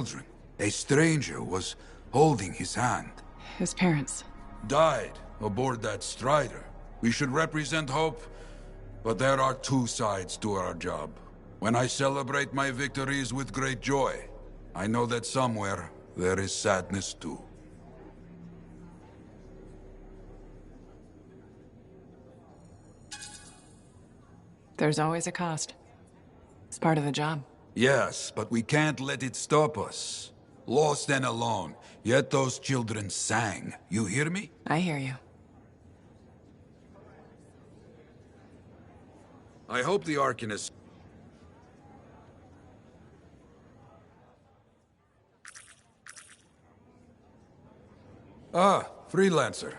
children. A stranger was holding his hand. His parents. Died aboard that Strider. We should represent hope, but there are two sides to our job. When I celebrate my victories with great joy, I know that somewhere there is sadness too. There's always a cost. It's part of the job. Yes, but we can't let it stop us. Lost and alone, yet those children sang. You hear me? I hear you. I hope the Arcanist... Ah, freelancer.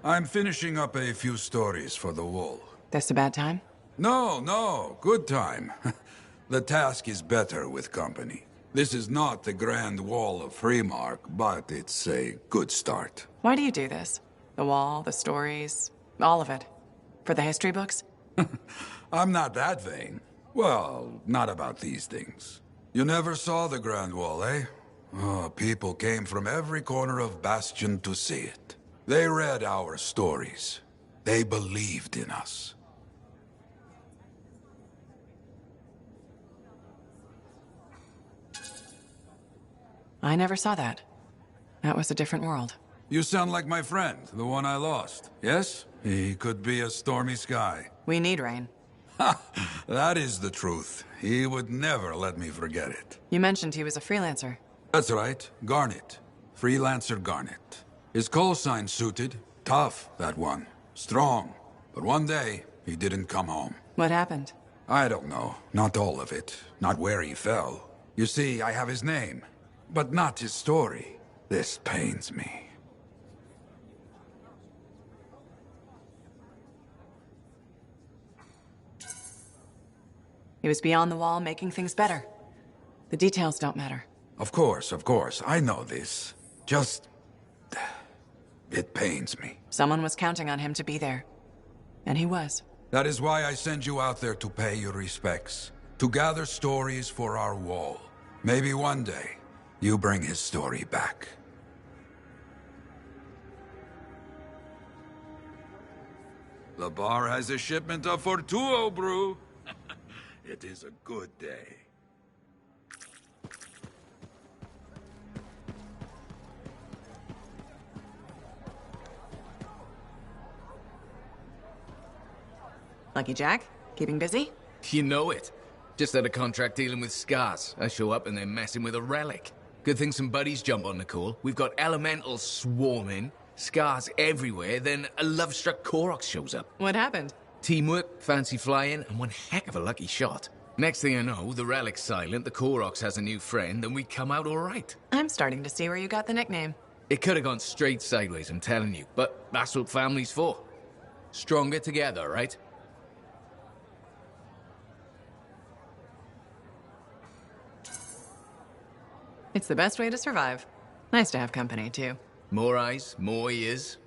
I'm finishing up a few stories for the wall. This a bad time? No, good time. The task is better with company. This is not the Grand Wall of Freemark, but it's a good start. Why do you do this? The wall, the stories, all of it. For the history books? I'm not that vain. Well, not about these things. You never saw the Grand Wall, eh? Oh, people came from every corner of Bastion to see it. They read our stories. They believed in us. I never saw that. That was a different world. You sound like my friend, the one I lost. Yes? He could be a stormy sky. We need rain. Ha! That is the truth. He would never let me forget it. You mentioned he was a freelancer. That's right. Garnet. Freelancer Garnet. His call sign suited. Tough, that one. Strong. But one day, he didn't come home. What happened? I don't know. Not all of it. Not where he fell. You see, I have his name. But not his story. This pains me. He was beyond the wall, making things better. The details don't matter. Of course. I know this. Just... it pains me. Someone was counting on him to be there. And he was. That is why I send you out there to pay your respects. To gather stories for our wall. Maybe one day, you bring his story back. The bar has a shipment of Fortuo brew. It is a good day. Lucky Jack? Keeping busy? You know it. Just had a contract dealing with scars. I show up and they're messing with a relic. Good thing some buddies jump on the call. We've got elementals swarming, scars everywhere, then a love-struck Koroks shows up. What happened? Teamwork, fancy flying, and one heck of a lucky shot. Next thing I know, the relic's silent, the Koroks has a new friend, and we come out all right. I'm starting to see where you got the nickname. It could have gone straight sideways, I'm telling you, but that's what family's for. Stronger together, right? It's the best way to survive. Nice to have company, too. More eyes, more ears,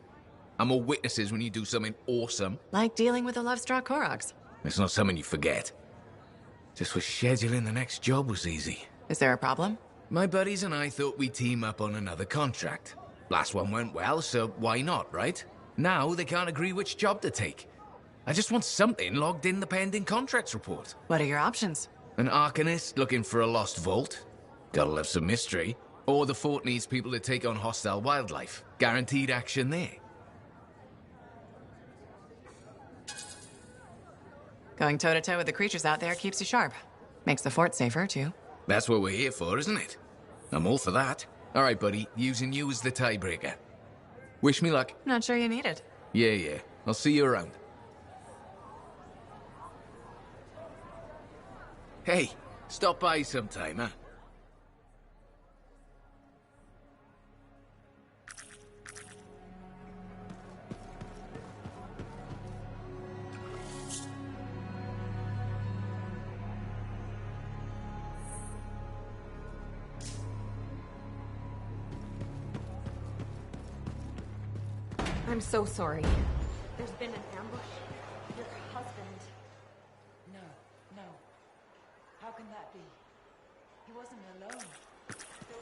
and more witnesses when you do something awesome. Like dealing with the love-struck Koroks. It's not something you forget. Just was scheduling the next job was easy. Is there a problem? My buddies and I thought we'd team up on another contract. Last one went well, so why not, right? Now they can't agree which job to take. I just want something logged in the pending contracts report. What are your options? An Arcanist looking for a lost vault. Gotta love some mystery. Or the fort needs people to take on hostile wildlife. Guaranteed action there. Going toe-to-toe with the creatures out there keeps you sharp. Makes the fort safer, too. That's what we're here for, isn't it? I'm all for that. All right, buddy. Using you as the tiebreaker. Wish me luck. Not sure you need it. Yeah. I'll see you around. Hey, stop by sometime, huh? I'm so sorry. There's been an ambush. Your husband... No. How can that be? He wasn't alone. There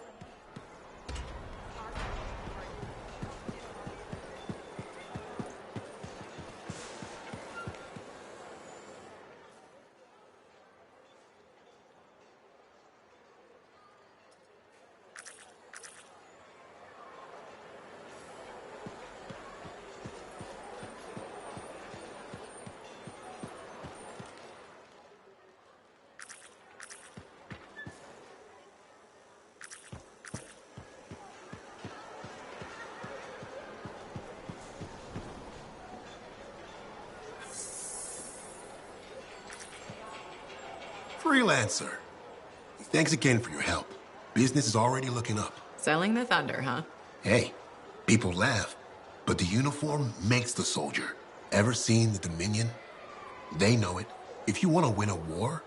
Freelancer. Thanks again for your help. Business is already looking up. Selling the thunder, huh? Hey, people laugh, but the uniform makes the soldier. Ever seen the Dominion? They know it. If you want to win a war,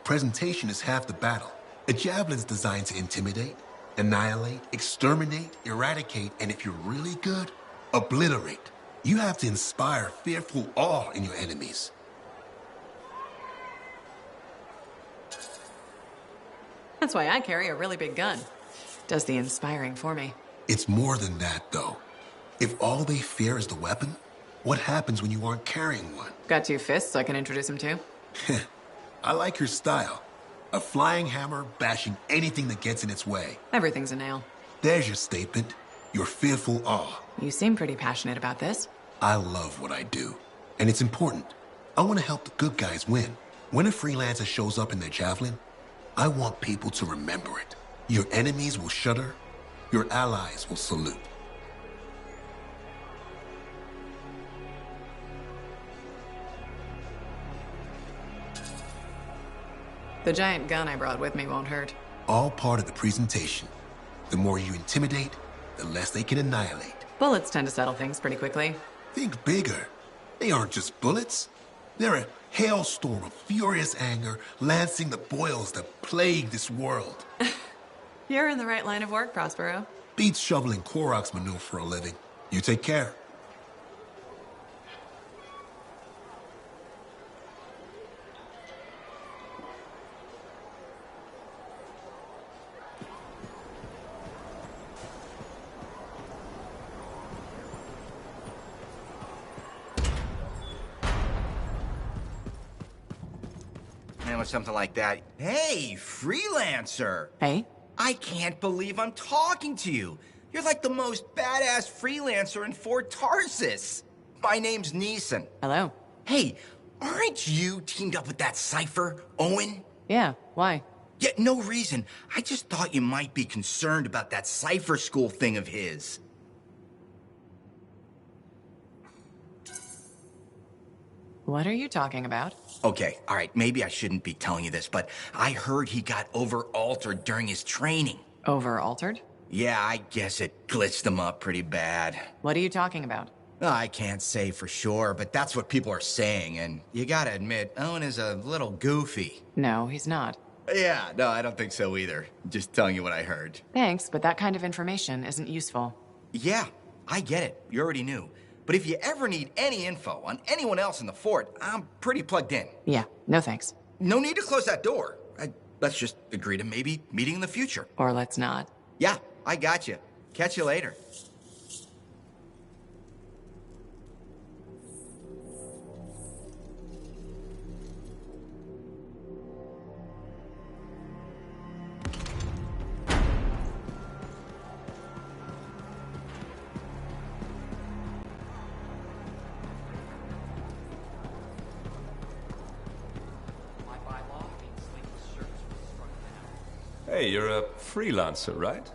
presentation is half the battle. A javelin's designed to intimidate, annihilate, exterminate, eradicate, and if you're really good, obliterate. You have to inspire fearful awe in your enemies. That's why I carry a really big gun. Does the inspiring for me. It's more than that, though. If all they fear is the weapon, what happens when you aren't carrying one? Got 2 fists I can introduce him to? I like your style. A flying hammer bashing anything that gets in its way. Everything's a nail. There's your statement. Your fearful awe. You seem pretty passionate about this. I love what I do. And it's important. I want to help the good guys win. When a freelancer shows up in their javelin, I want people to remember it. Your enemies will shudder. Your allies will salute. The giant gun I brought with me won't hurt. All part of the presentation. The more you intimidate, the less they can annihilate. Bullets tend to settle things pretty quickly. Think bigger. They aren't just bullets. They're a hailstorm of furious anger lancing the boils that plague this world. You're in the right line of work, Prospero. Beats shoveling Clorox manure for a living. You take care. Or something like that. Hey, freelancer! Hey? I can't believe I'm talking to you. You're like the most badass freelancer in Fort Tarsus. My name's Neeson. Hello. Hey, aren't you teamed up with that Cypher, Owen? Yeah, why? Yeah, no reason. I just thought you might be concerned about that Cypher school thing of his. What are you talking about? Okay, all right, maybe I shouldn't be telling you this, but I heard he got over-altered during his training. Over-altered? Yeah, I guess it glitched him up pretty bad. What are you talking about? I can't say for sure, but that's what people are saying, and you gotta admit, Owen is a little goofy. No, he's not. Yeah, no, I don't think so either. Just telling you what I heard. Thanks, but that kind of information isn't useful. Yeah, I get it. You already knew. But if you ever need any info on anyone else in the fort, I'm pretty plugged in. Yeah, no thanks. No need to close that door. Let's just agree to maybe meeting in the future. Or let's not. Yeah, I got you. Catch you later. Hey, you're a freelancer, right?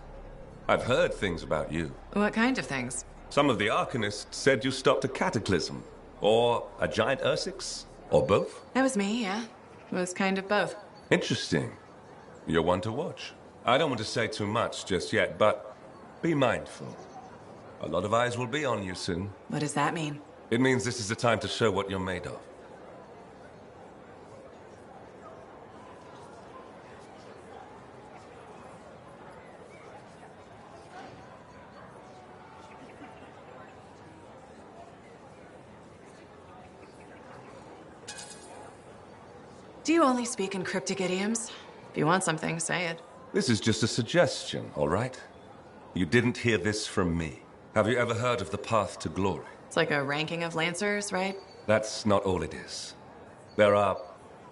I've heard things about you. What kind of things? Some of the Arcanists said you stopped a cataclysm, or a giant Ursix, or both. That was me, yeah. It was kind of both. Interesting. You're one to watch. I don't want to say too much just yet, but be mindful. A lot of eyes will be on you soon. What does that mean? It means this is the time to show what you're made of. Do you only speak in cryptic idioms? If you want something, say it. This is just a suggestion, all right? You didn't hear this from me. Have you ever heard of the path to glory? It's like a ranking of Lancers, right? That's not all it is. There are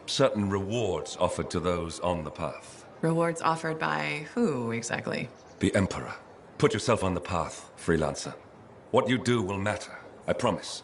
certain rewards offered to those on the path. Rewards offered by who, exactly? The Emperor. Put yourself on the path, freelancer. What you do will matter, I promise.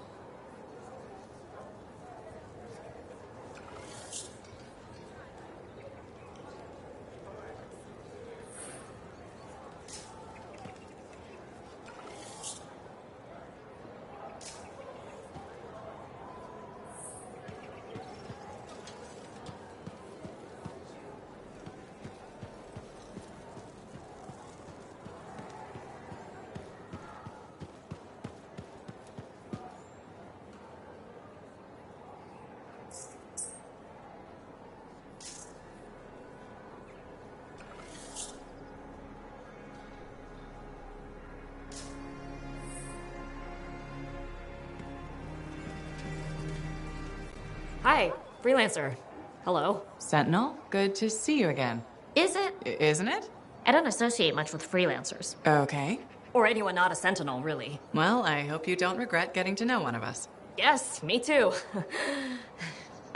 Hi, freelancer. Hello. Sentinel, good to see you again. Is it? Isn't it? I don't associate much with freelancers. Okay. Or anyone not a Sentinel, really. Well, I hope you don't regret getting to know one of us. Yes, me too.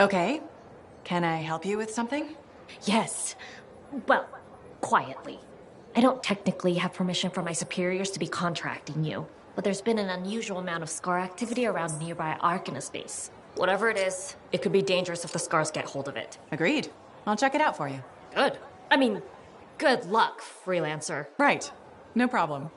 Okay. Can I help you with something? Yes. Well, quietly. I don't technically have permission from my superiors to be contracting you, but there's been an unusual amount of SCAR activity around nearby Arcanist base. Whatever it is, it could be dangerous if the SCARs get hold of it. Agreed. I'll check it out for you. Good. I mean, good luck, freelancer. Right. No problem.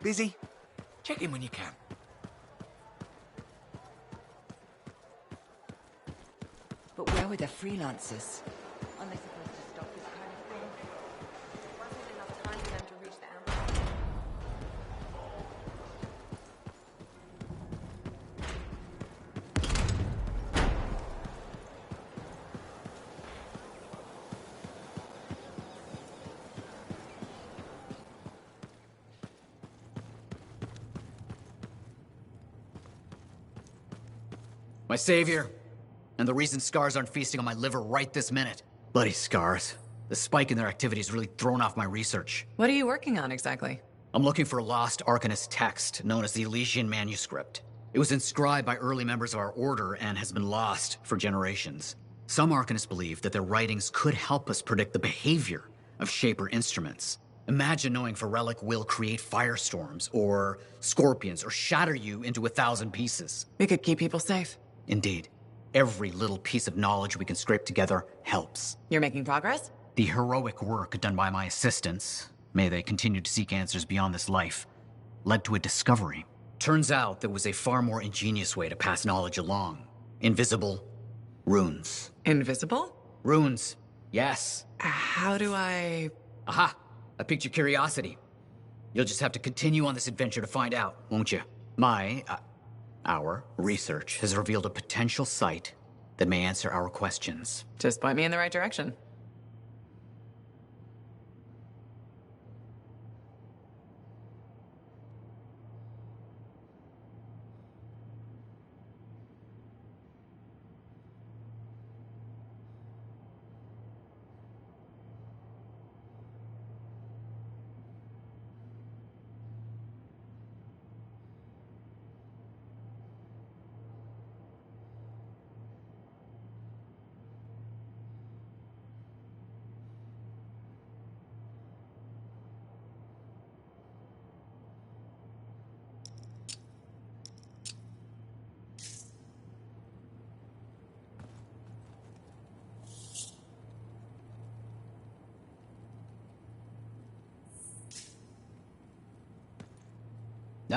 Busy? Check in when you can. But where were the freelancers? Aren't they supposed to stop this kind of thing? Wasn't enough time for them to reach the ambush. My savior, and the reason scars aren't feasting on my liver right this minute. Bloody scars. The spike in their activity has really thrown off my research. What are you working on exactly? I'm looking for a lost Arcanist text known as the Elysian Manuscript. It was inscribed by early members of our order and has been lost for generations. Some Arcanists believe that their writings could help us predict the behavior of Shaper instruments. Imagine knowing if a relic will create firestorms, or scorpions, or shatter you into 1,000 pieces. We could keep people safe. Indeed. Every little piece of knowledge we can scrape together helps. You're making progress? The heroic work done by my assistants, may they continue to seek answers beyond this life, led to a discovery. Turns out there was a far more ingenious way to pass knowledge along. Invisible runes. Invisible? Runes, yes. How do I... Aha! I piqued your curiosity. You'll just have to continue on this adventure to find out, won't you? Our research has revealed a potential site that may answer our questions. Just point me in the right direction.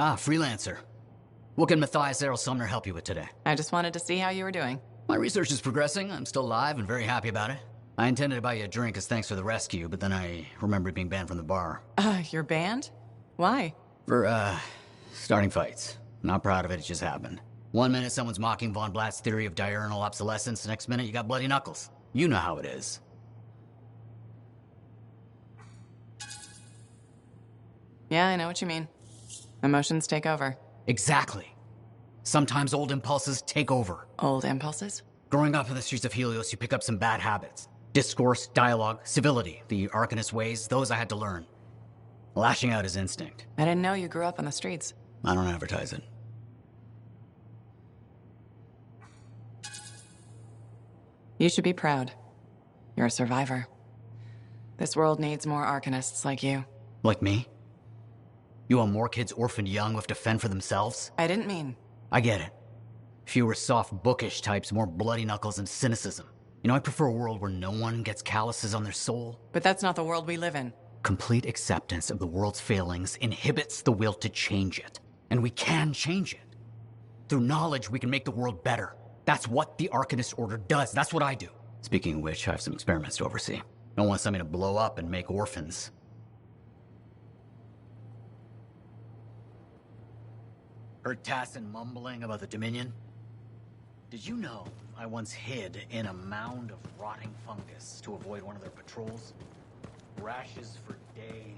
Ah, freelancer. What can Matthias Errol Sumner help you with today? I just wanted to see how you were doing. My research is progressing. I'm still alive and very happy about it. I intended to buy you a drink as thanks for the rescue, but then I remembered being banned from the bar. You're banned? Why? For, starting fights. Not proud of it, it just happened. One minute someone's mocking Von Blatt's theory of diurnal obsolescence, the next minute you got bloody knuckles. You know how it is. Yeah, I know what you mean. Emotions take over. Exactly. Sometimes old impulses take over. Old impulses? Growing up in the streets of Helios, you pick up some bad habits. Discourse, dialogue, civility, the Arcanist ways, those I had to learn. Lashing out is instinct. I didn't know you grew up on the streets. I don't advertise it. You should be proud. You're a survivor. This world needs more Arcanists like you. Like me? You want more kids orphaned young who have to fend for themselves? I didn't mean... I get it. Fewer soft, bookish types, more bloody knuckles and cynicism. You know, I prefer a world where no one gets calluses on their soul. But that's not the world we live in. Complete acceptance of the world's failings inhibits the will to change it. And we can change it. Through knowledge, we can make the world better. That's what the Arcanist Order does. That's what I do. Speaking of which, I have some experiments to oversee. Don't want something to blow up and make orphans. Heard Tassin mumbling about the Dominion? Did you know I once hid in a mound of rotting fungus to avoid one of their patrols? Rashes for days.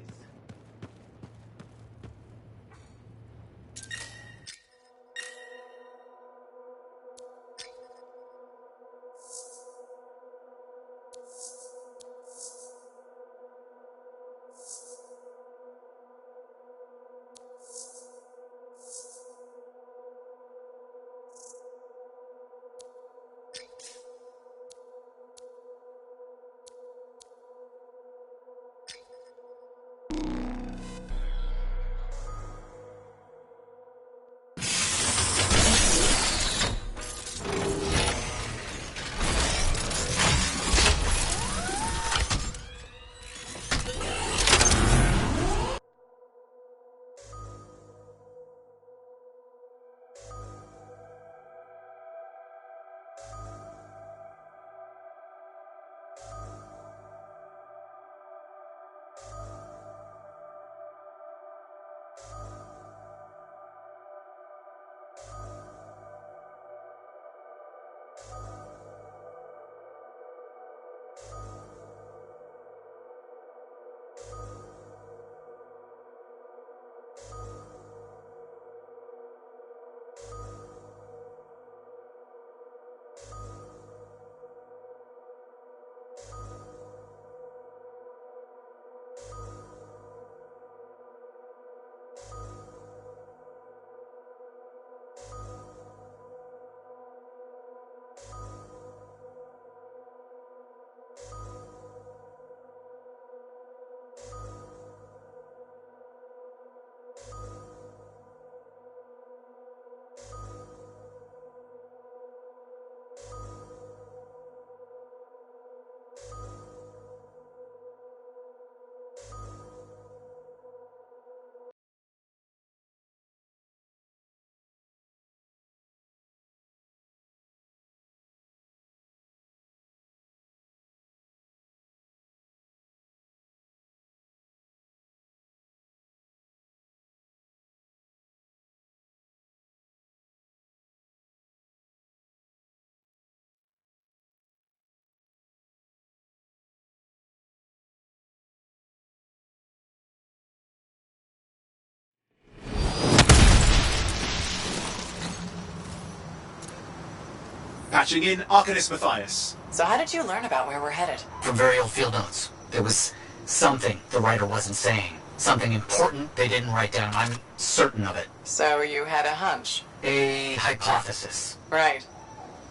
Patching in Arcanist Matthias. So how did you learn about where we're headed? From very old field notes. There was something the writer wasn't saying. Something important they didn't write down. I'm certain of it. So you had a hunch? A hypothesis. Right.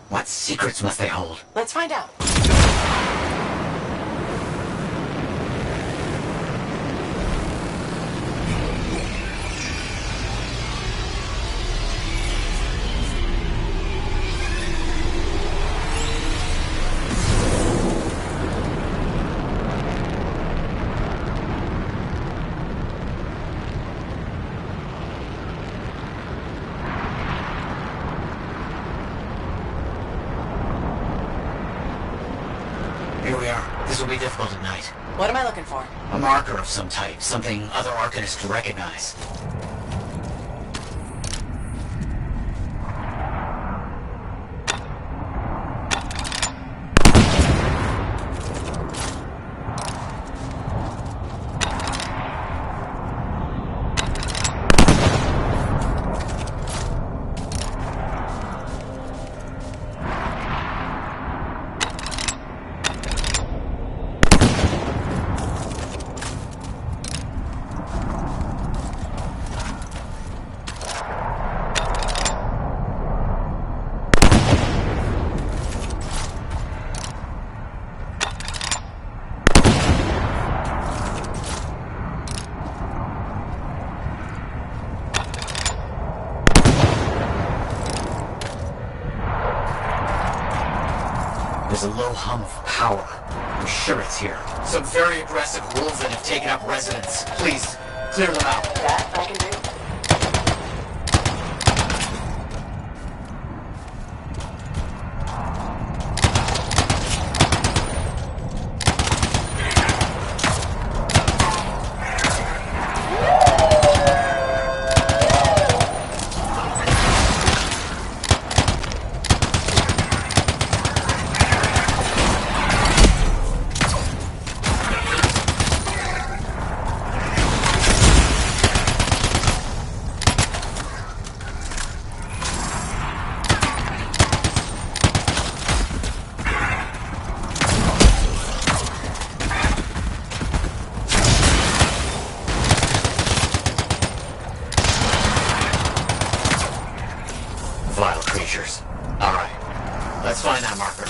What secrets must they hold? Let's find out. Here we are. This will be difficult at night. What am I looking for? A marker of some type. Something other Arcanists recognize. There's a low hum of power. I'm sure it's here. Some very aggressive wolves that have taken up residence. Please, clear them out. That I can do. Vile creatures. Alright. Let's find that marker.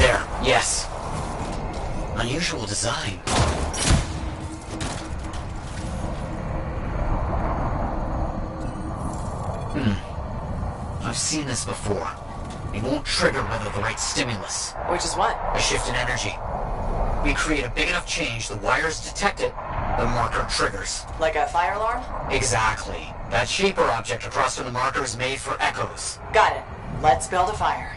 There. Yes. Unusual design. I've seen this before. It won't trigger without the right stimulus. Which is what? A shift in energy. We create a big enough change, the wires detect it, the marker triggers. Like a fire alarm? Exactly. That shaper object across from the marker is made for echoes. Got it. Let's build a fire.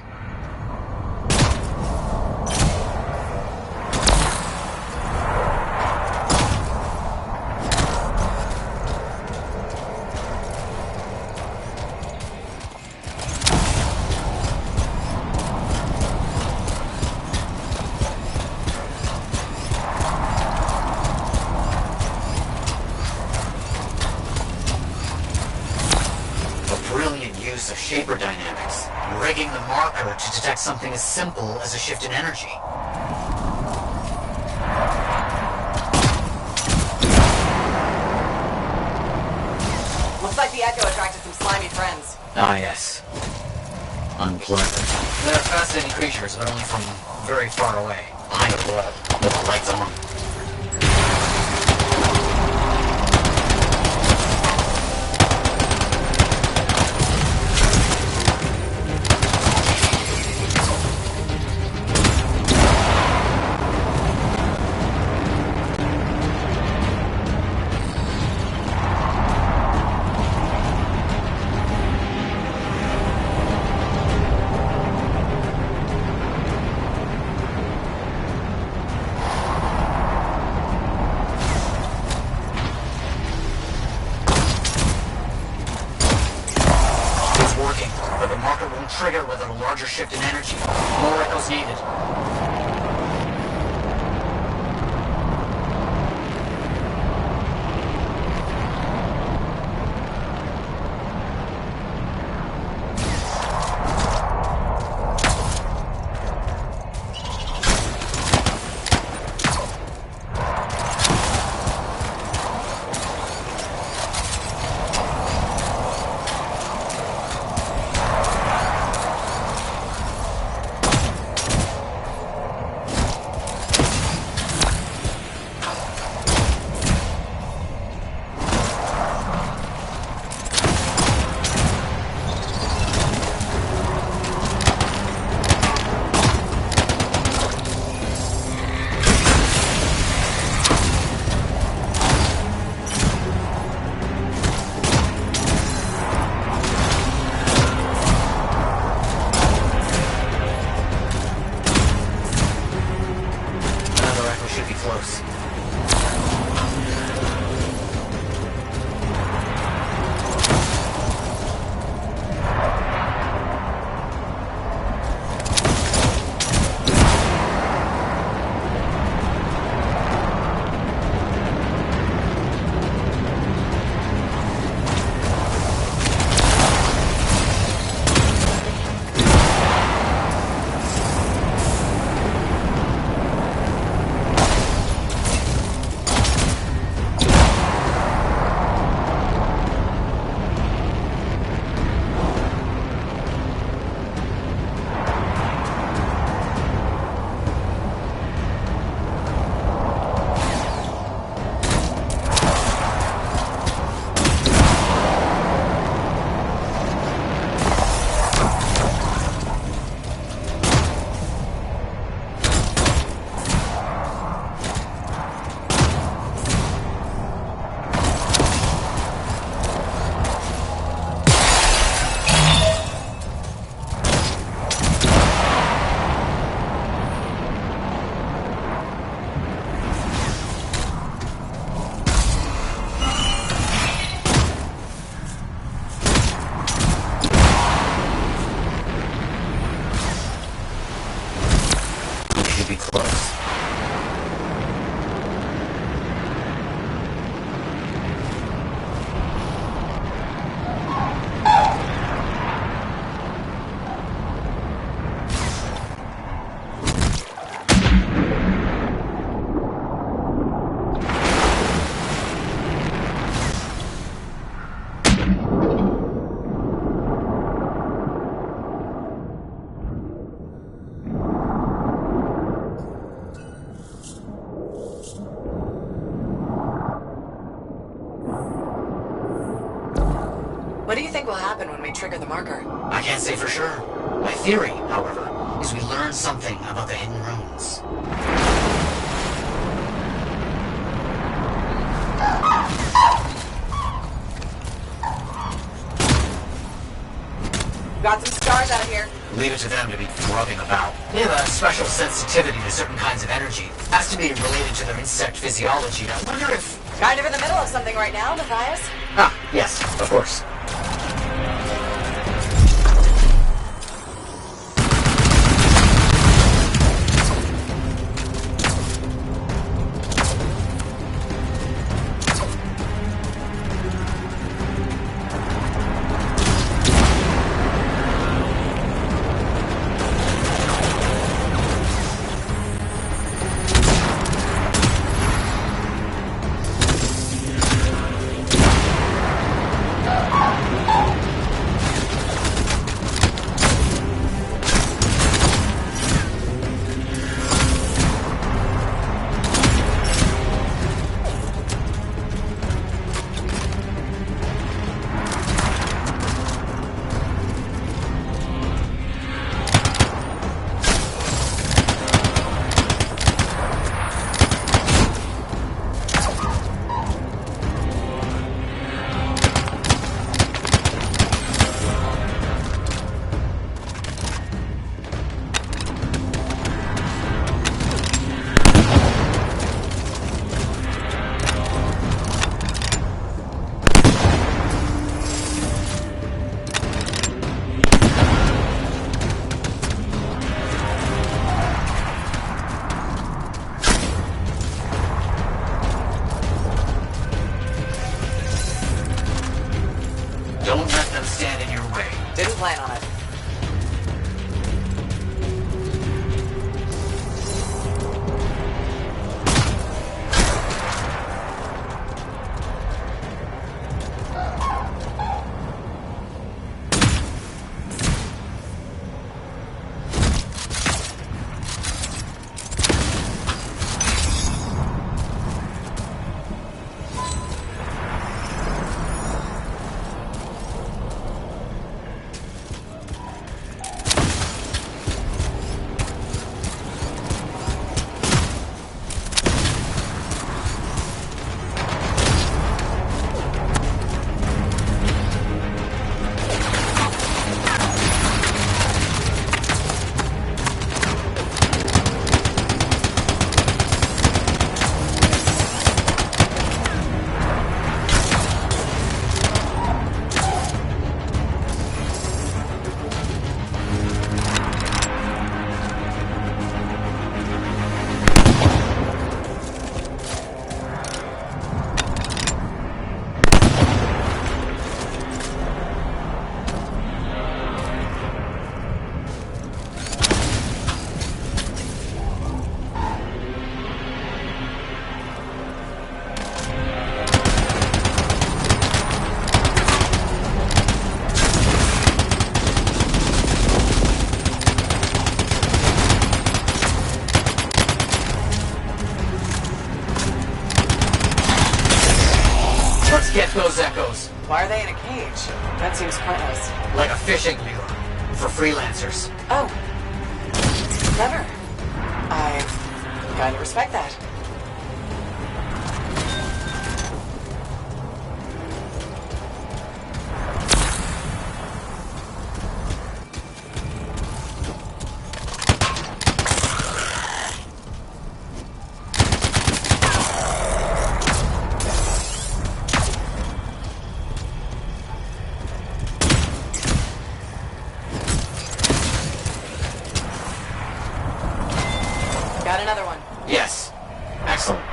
Of shaper dynamics, rigging the marker to detect something as simple as a shift in energy. Looks like the echo attracted some slimy friends. Ah, yes. Unpleasant. They're fascinating creatures, but only from very far away. Behind the blood, with the lights on. Trigger without a larger shift in energy. More echoes needed. trigger the marker? I can't say for sure. My theory, however, is we learn something about the hidden runes. Got some scars out here. Leave it to them to be grubbing about. They have a special sensitivity to certain kinds of energy. Has to be related to their insect physiology. I wonder if... Kind of in the middle of something right now, Matthias. Ah, yes, of course. Don't let them stand in your way. Didn't plan on it. Let's get those echoes. Why are they in a cage? That seems pointless. Like a fishing lure for freelancers. Oh. Clever. I kind of respect that. Got another one. Yes. Excellent.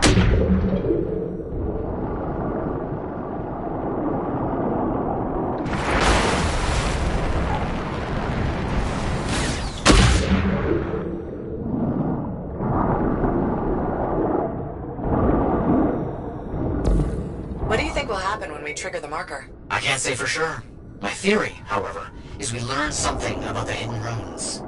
What do you think will happen when we trigger the marker? I can't say for sure. My theory, however, is we learn something about the hidden runes.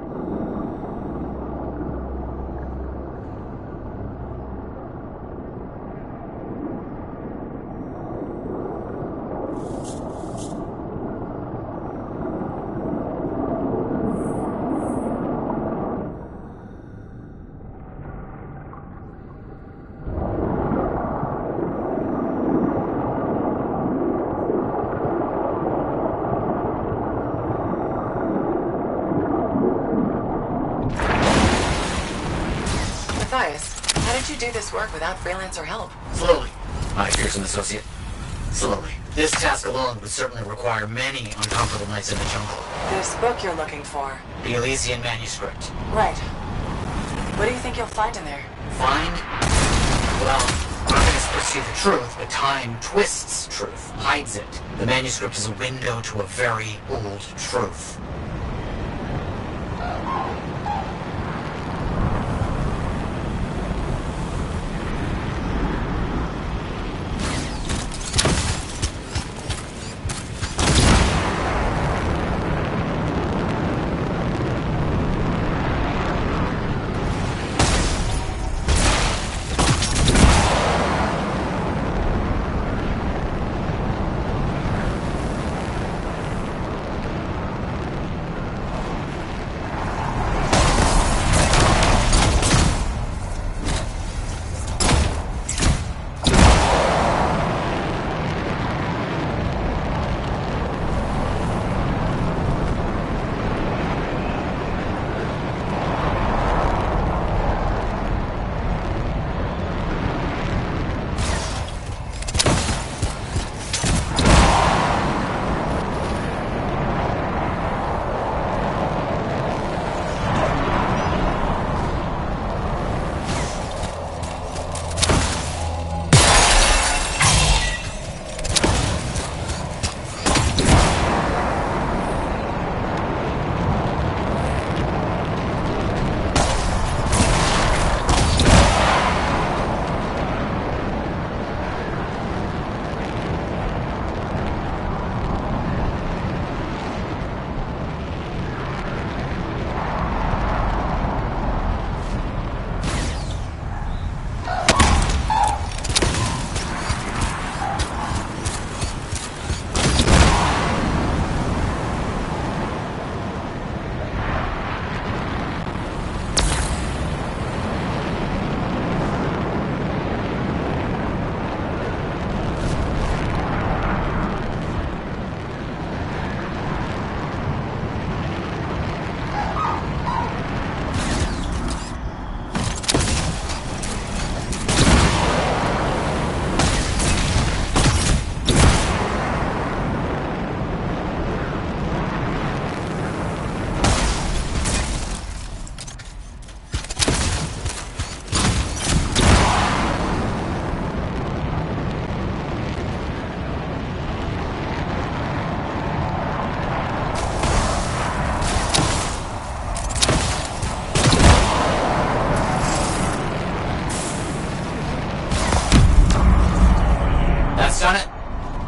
Matthias, how did you do this work without freelancer help? Slowly. My fearsome associate. Slowly. This task alone would certainly require many uncomfortable nights in the jungle. This book you're looking for. The Elysian manuscript. Right. What do you think you'll find in there? Find? Well, archonists pursue the truth, but time twists truth, hides it. The manuscript is a window to a very old truth.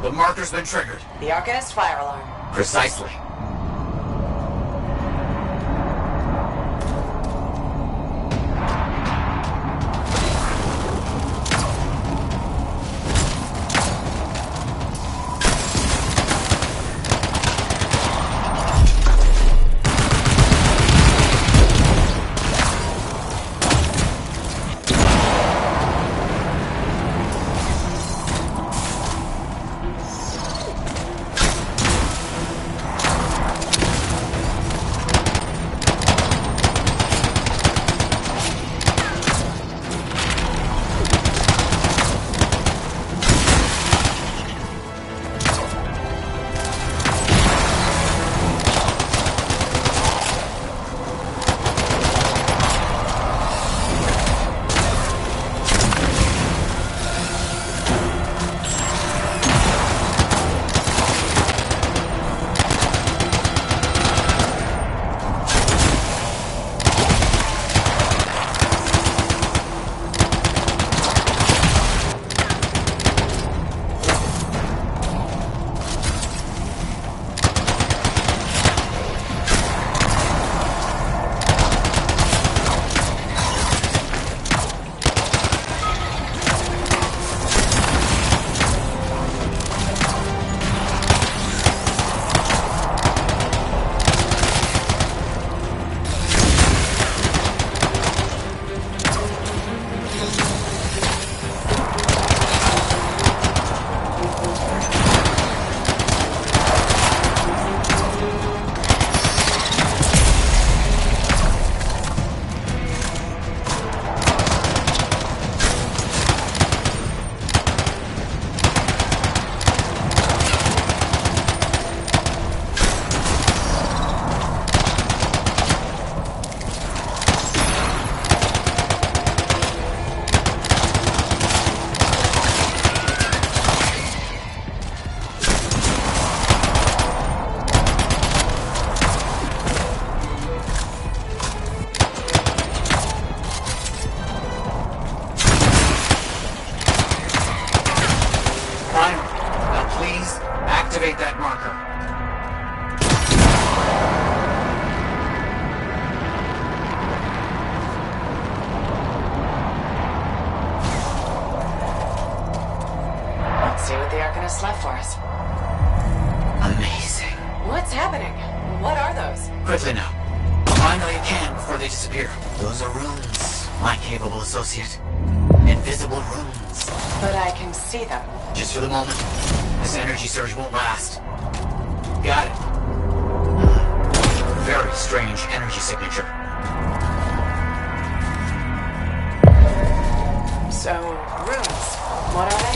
The marker's been triggered. The Arcanist fire alarm. Precisely. marker. Let's see what the Arcanists left for us. Amazing. What's happening? What are those? Quickly now. Find all you can before they disappear. Those are runes, my capable associate. Invisible runes. But I can see them. Just for the moment. This energy surge won't last. Got it. Very strange energy signature. So, runes. What are they?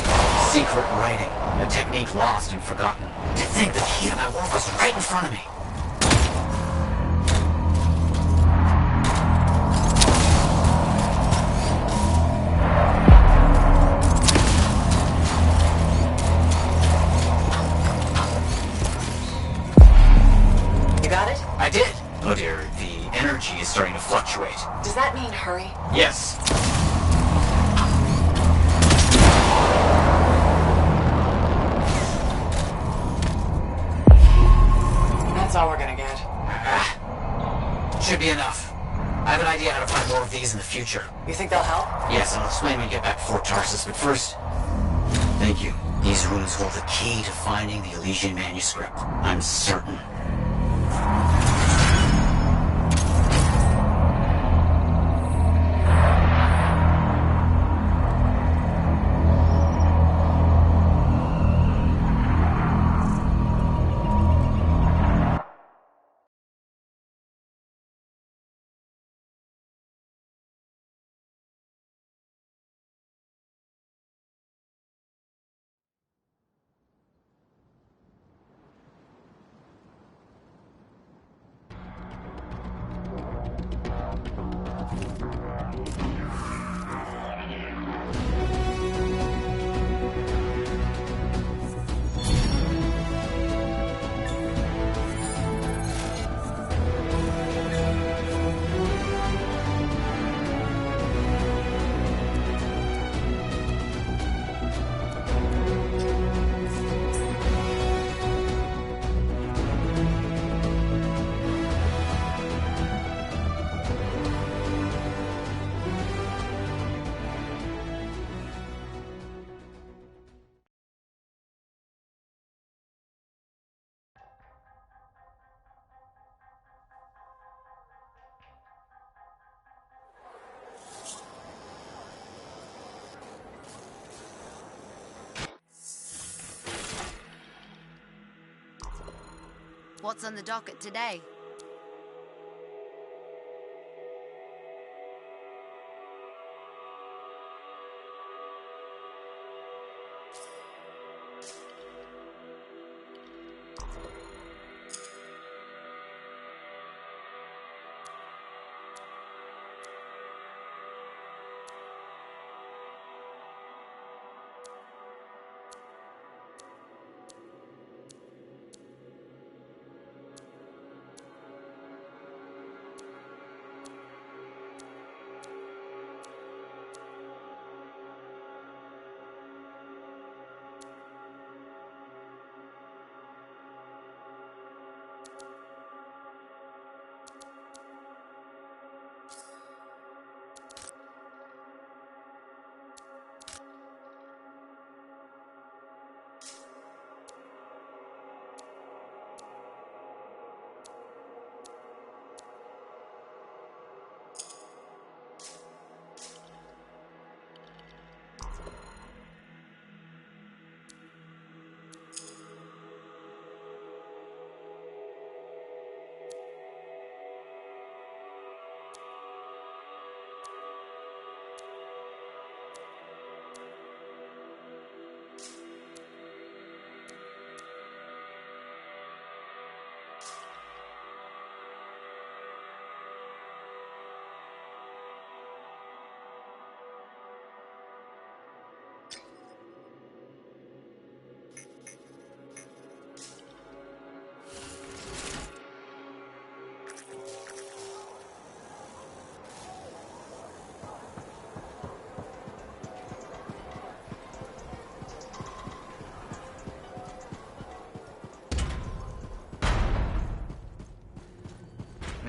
Secret writing. A technique lost and forgotten. To think the key to my work was right in front of me. You got it? I did. Oh dear, the energy is starting to fluctuate. Does that mean hurry? Yes. That's all we're gonna get. Should be enough. I have an idea how to find more of these in the future. You think they'll help? Yes, and I'll explain when we get back to Fort Tarsus, but first... Thank you. These runes hold the key to finding the Elysian manuscript. I'm certain. What's on the docket today?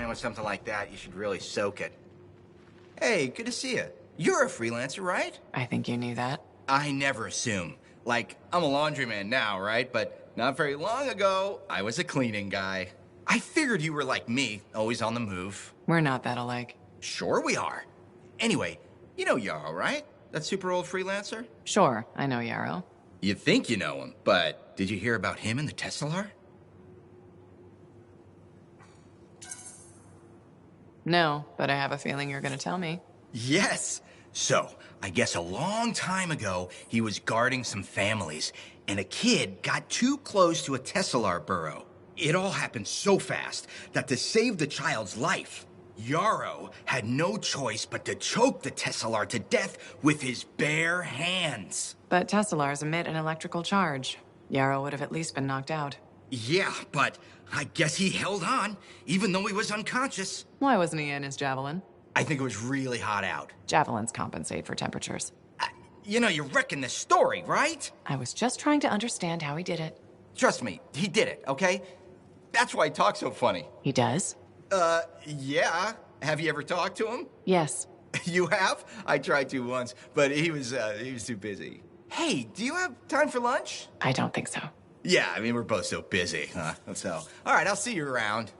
man, with something like that, you should really soak it. Hey, good to see you. You're a freelancer, right? I think you knew that. I never assume. Like, I'm a laundryman now, right? But not very long ago, I was a cleaning guy. I figured you were like me, always on the move. We're not that alike. Sure we are. Anyway, you know Yarrow, right? That super old freelancer? Sure, I know Yarrow. You think you know him, but did you hear about him and the Tesla? No, but I have a feeling you're gonna tell me. Yes. So, I guess a long time ago, he was guarding some families, and a kid got too close to a Tesla burrow. It all happened so fast that to save the child's life, Yarrow had no choice but to choke the Tesla to death with his bare hands. But Teslars emit an electrical charge. Yarrow would have at least been knocked out. Yeah, but I guess he held on, even though he was unconscious. Why wasn't he in his javelin? I think it was really hot out. Javelins compensate for temperatures. You know, you're wrecking this story, right? I was just trying to understand how he did it. Trust me, he did it, okay? That's why he talks so funny. He does? Yeah. Have you ever talked to him? Yes. You have? I tried to once, but he was too busy. Hey, do you have time for lunch? I don't think so. Yeah, I mean, we're both so busy, huh? So, all right, I'll see you around.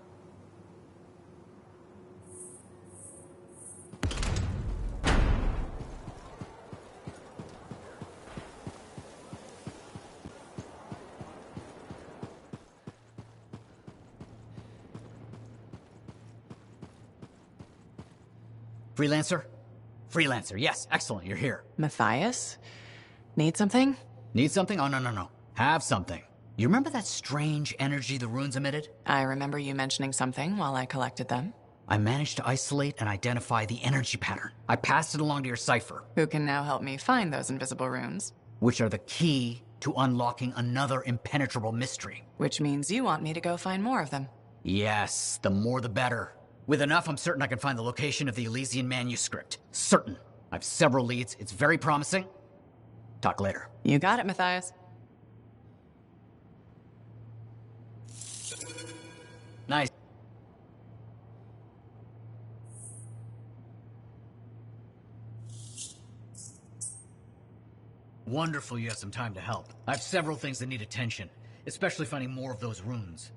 Freelancer? Freelancer, yes, excellent, you're here. Matthias? Need something? Need something? Oh, no. Have something. You remember that strange energy the runes emitted? I remember you mentioning something while I collected them. I managed to isolate and identify the energy pattern. I passed it along to your cipher. Who can now help me find those invisible runes? Which are the key to unlocking another impenetrable mystery. Which means you want me to go find more of them. Yes, the more the better. With enough, I'm certain I can find the location of the Elysian manuscript. Certain. I have several leads. It's very promising. Talk later. You got it, Matthias. Nice. Wonderful you have some time to help. I have several things that need attention, especially finding more of those runes.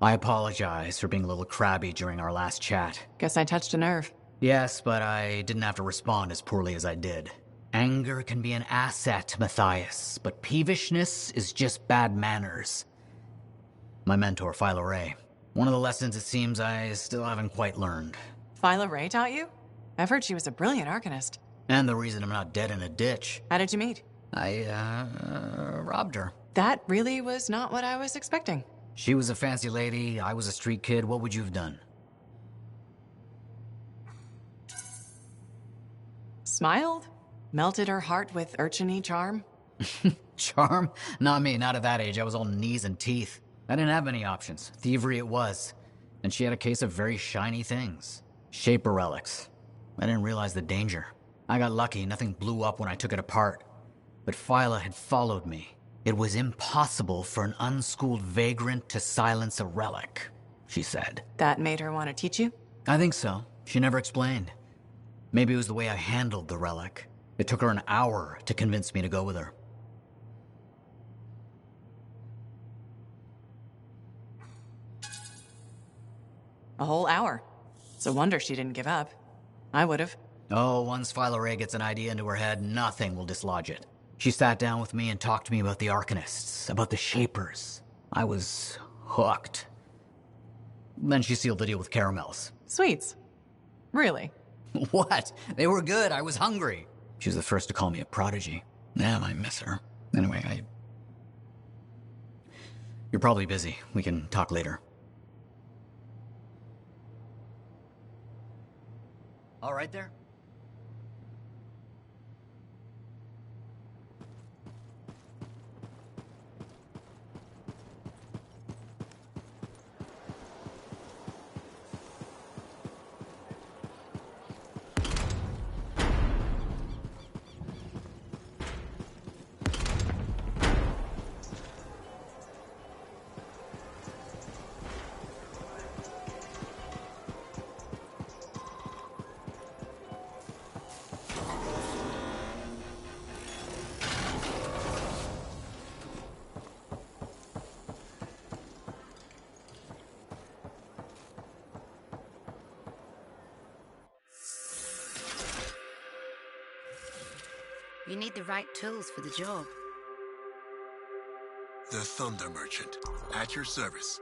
I apologize for being a little crabby during our last chat. Guess I touched a nerve. Yes, but I didn't have to respond as poorly as I did. Anger can be an asset, Matthias, but peevishness is just bad manners. My mentor, Phyla Ray. One of the lessons it seems I still haven't quite learned. Phyla Ray taught you? I've heard she was a brilliant arcanist. And the reason I'm not dead in a ditch. How did you meet? I robbed her. That really was not what I was expecting. She was a fancy lady, I was a street kid. What would you have done? Smiled? Melted her heart with urchin-y charm? Charm? Not me, not at that age. I was all knees and teeth. I didn't have many options. Thievery it was. And she had a case of very shiny things. Shaper relics. I didn't realize the danger. I got lucky, nothing blew up when I took it apart. But Phyla had followed me. It was impossible for an unschooled vagrant to silence a relic, she said. That made her want to teach you? I think so. She never explained. Maybe it was the way I handled the relic. It took her an hour to convince me to go with her. A whole hour. It's a wonder she didn't give up. I would have. Oh, once Phyla Ray gets an idea into her head, nothing will dislodge it. She sat down with me and talked to me about the Arcanists, about the Shapers. I was hooked. Then she sealed the deal with caramels. Sweets. Really? What? They were good. I was hungry. She was the first to call me a prodigy. Damn, I miss her. Anyway, You're probably busy. We can talk later. All right there? You need the right tools for the job. The Thunder Merchant, at your service.